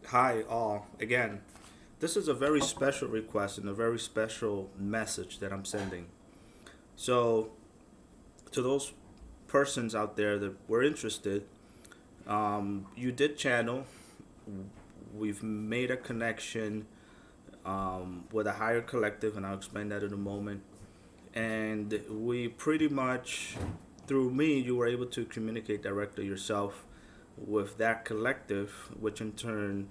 Hi, all. Again, this is a very special request and a very special message that I'm sending. So, to those persons out there that were interested, you did channel. We've made a connection with a higher collective, and I'll explain that in a moment. And we pretty much, through me, you were able to communicate directly yourself with that collective, which in turn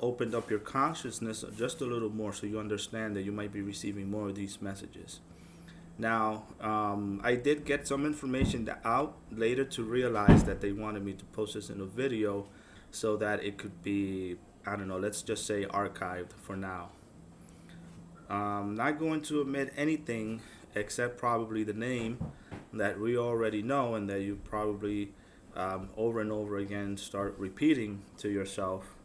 opened up your consciousness just a little more so you understand that you might be receiving more of these messages. Now, I did get some information out later to realize that they wanted me to post this in a video so that it could be, I don't know, let's just say archived for now. Not going to omit anything except probably the name that we already know and that you probably over and over again start repeating to yourself.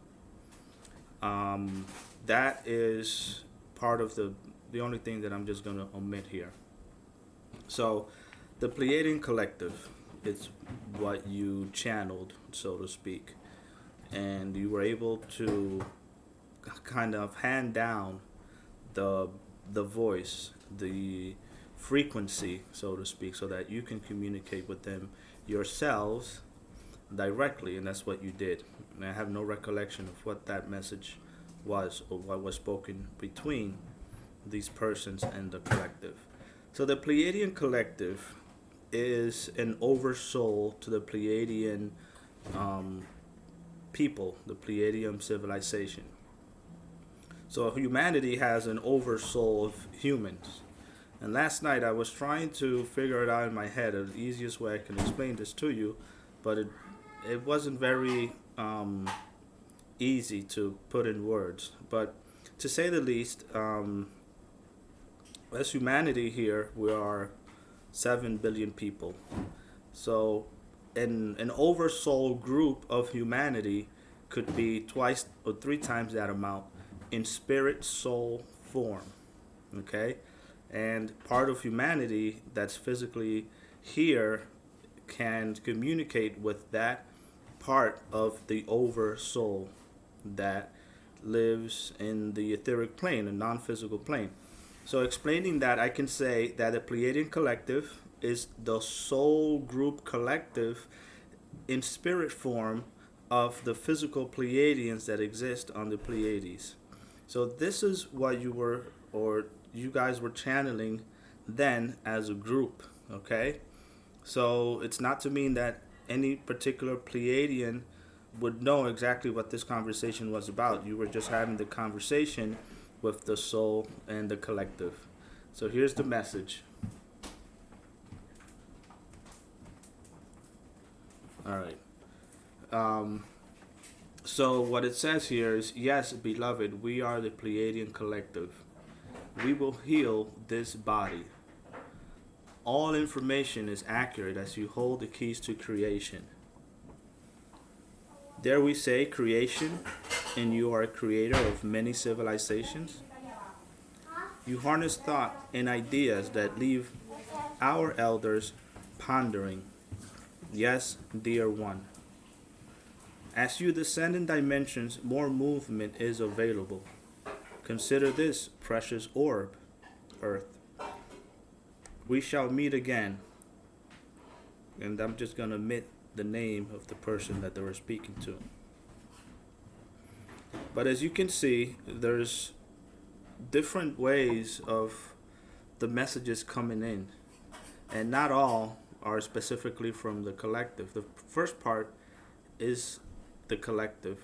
That is part of the only thing that I'm just going to omit here. So, the Pleiadian collective is what you channeled, so to speak, and you were able to kind of hand down the the voice, the frequency, so to speak, so that you can communicate with them yourselves directly, and that's what you did. And I have no recollection of what that message was or what was spoken between these persons and the collective. So the Pleiadian collective is an oversoul to the Pleiadian um, people, the Pleiadian civilization. So humanity has an oversoul of humans. And last night I was trying to figure it out in my head, the easiest way I can explain this to you, but it wasn't very easy to put in words. But to say the least, as humanity here, we are 7 billion people. So an oversoul group of humanity could be twice or three times that amount in spirit soul form. Okay? And part of humanity that's physically here can communicate with that part of the oversoul that lives in the etheric plane, a non-physical plane. So explaining that, I can say that the Pleiadian collective is the soul group collective in spirit form of the physical Pleiadians that exist on the Pleiades. So this is what you were, or you guys were channeling then as a group, okay? So it's not to mean that any particular Pleiadian would know exactly what this conversation was about. You were just having the conversation with the soul and the collective. So here's the message. All right. So what it says here is, yes, beloved, we are the Pleiadian collective. We will heal this body. All information is accurate as you hold the keys to creation. Dare we say creation, and you are a creator of many civilizations? You harness thought and ideas that leave our elders pondering. Yes, dear one. As you descend in dimensions, more movement is available. Consider this precious orb, Earth. We shall meet again. And I'm just going to omit the name of the person that they were speaking to. But as you can see, there's different ways of the messages coming in. And not all are specifically from the collective. The first part is the collective.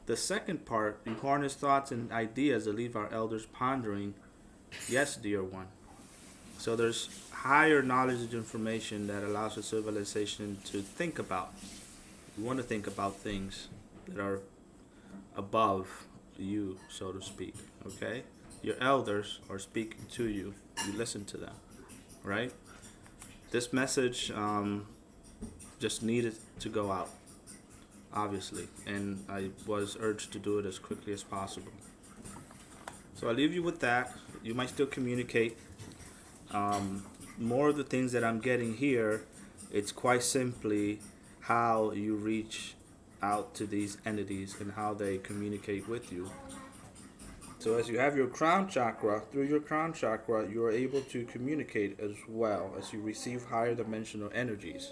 The second part, you harness thoughts and ideas that leave our elders pondering. Yes, dear one. So there's higher knowledge and information that allows a civilization to think about. You want to think about things that are above you, so to speak. Okay? Your elders are speaking to you. You listen to them. Right? This message just needed to go out, obviously, and I was urged to do it as quickly as possible. So I leave you with that. You might still communicate. More of the things that I'm getting here, it's quite simply how you reach out to these entities and how they communicate with you. So as you have your crown chakra, through your crown chakra, you are able to communicate as well as you receive higher dimensional energies.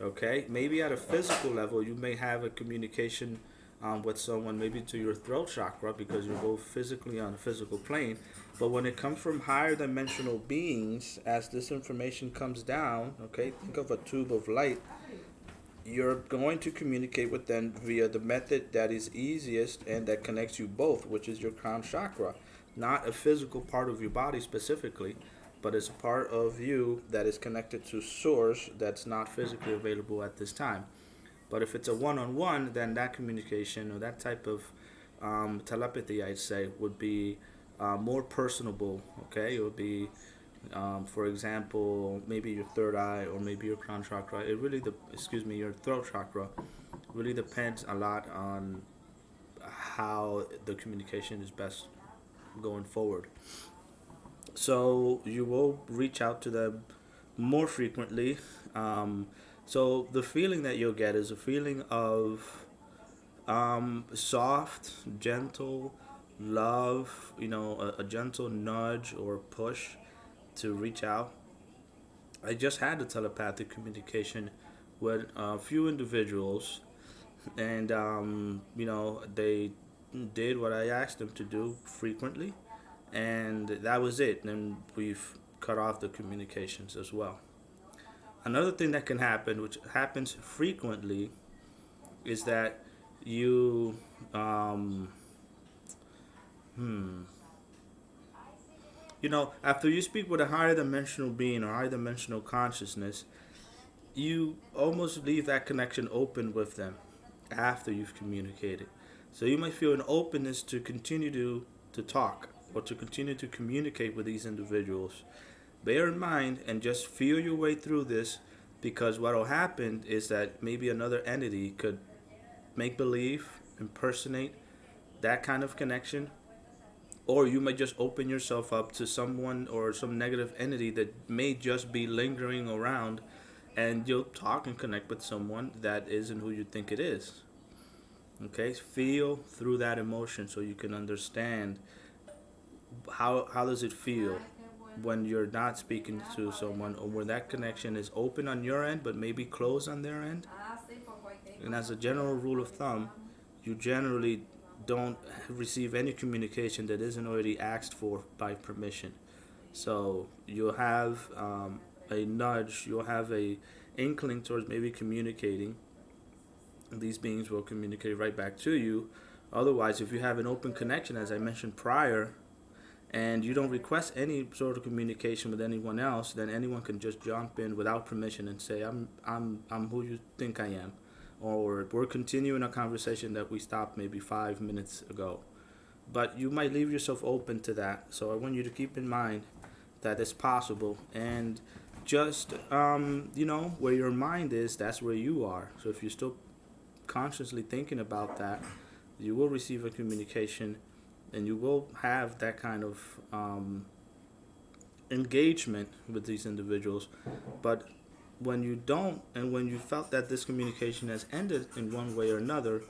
Okay, maybe at a physical level, you may have a communication with someone, maybe to your throat chakra, because you're both physically on a physical plane. But when it comes from higher dimensional beings, as this information comes down, okay, think of a tube of light, you're going to communicate with them via the method that is easiest and that connects you both, which is your crown chakra. Not a physical part of your body specifically, but it's a part of you that is connected to source that's not physically available at this time. But if it's a one-on-one, then that communication or that type of telepathy, I'd say, would be more personable. Okay, it would be, for example, maybe your third eye or maybe your crown chakra. It really, your throat chakra, really depends a lot on how the communication is best going forward. So you will reach out to them more frequently. So the feeling that you'll get is a feeling of soft, gentle love, a gentle nudge or push to reach out. I just had a telepathic communication with a few individuals, and they did what I asked them to do frequently, and that was it. And we've cut off the communications as well. Another thing that can happen, which happens frequently, is that you after you speak with a higher dimensional being or higher dimensional consciousness, you almost leave that connection open with them after you've communicated. So you might feel an openness to continue to talk or to continue to communicate with these individuals. Bear in mind and just feel your way through this, because what will happen is that maybe another entity could make believe, impersonate that kind of connection, or you might just open yourself up to someone or some negative entity that may just be lingering around, and you'll talk and connect with someone that isn't who you think it is. Okay, feel through that emotion so you can understand how does it feel when you're not speaking to someone, or when that connection is open on your end but maybe closed on their end. And as a general rule of thumb, you generally don't receive any communication that isn't already asked for by permission. So you'll have a nudge, you'll have a inkling towards maybe communicating. These beings will communicate right back to you. Otherwise, if you have an open connection, as I mentioned prior, and you don't request any sort of communication with anyone else, then anyone can just jump in without permission and say, I'm who you think I am, or we're continuing a conversation that we stopped maybe 5 minutes ago. But you might leave yourself open to that. So I want you to keep in mind that it's possible, and just where your mind is, that's where you are. So if you're still consciously thinking about that, you will receive a communication, and you will have that kind of engagement with these individuals. But when you don't, and when you felt that this communication has ended in one way or another,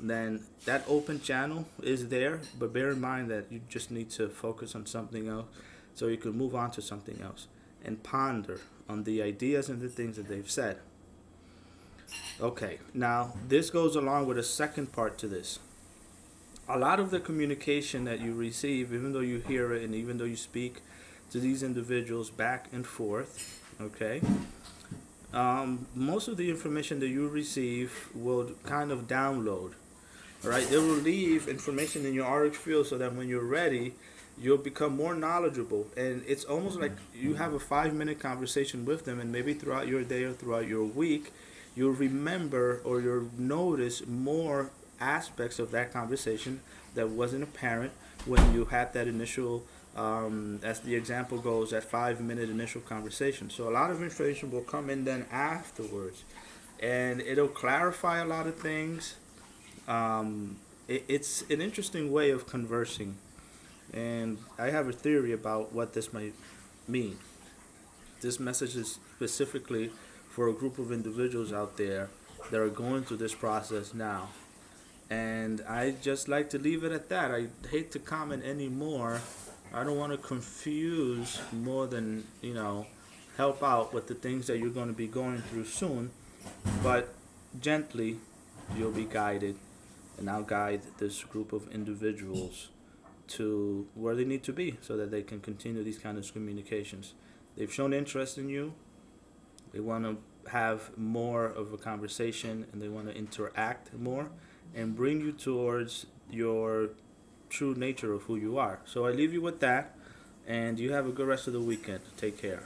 then that open channel is there. But bear in mind that you just need to focus on something else so you can move on to something else and ponder on the ideas and the things that they've said. Okay, now this goes along with a second part to this. A lot of the communication that you receive, even though you hear it and even though you speak to these individuals back and forth, okay, most of the information that you receive will kind of download. All right, they will leave information in your auric field so that when you're ready, you'll become more knowledgeable. And it's almost like you have a 5-minute conversation with them, and maybe throughout your day or throughout your week, you'll remember or you'll notice more aspects of that conversation that wasn't apparent when you had that initial, as the example goes, that 5-minute initial conversation. So a lot of information will come in then afterwards, and it'll clarify a lot of things. It's an interesting way of conversing, and I have a theory about what this might mean. This message is specifically for a group of individuals out there that are going through this process now. And I just like to leave it at that. I hate to comment anymore. I don't want to confuse more than, help out with the things that you're going to be going through soon. But gently, you'll be guided, and I'll guide this group of individuals to where they need to be so that they can continue these kind of communications. They've shown interest in you. They want to have more of a conversation, and they want to interact more and bring you towards your true nature of who you are. So I leave you with that, and you have a good rest of the weekend. Take care.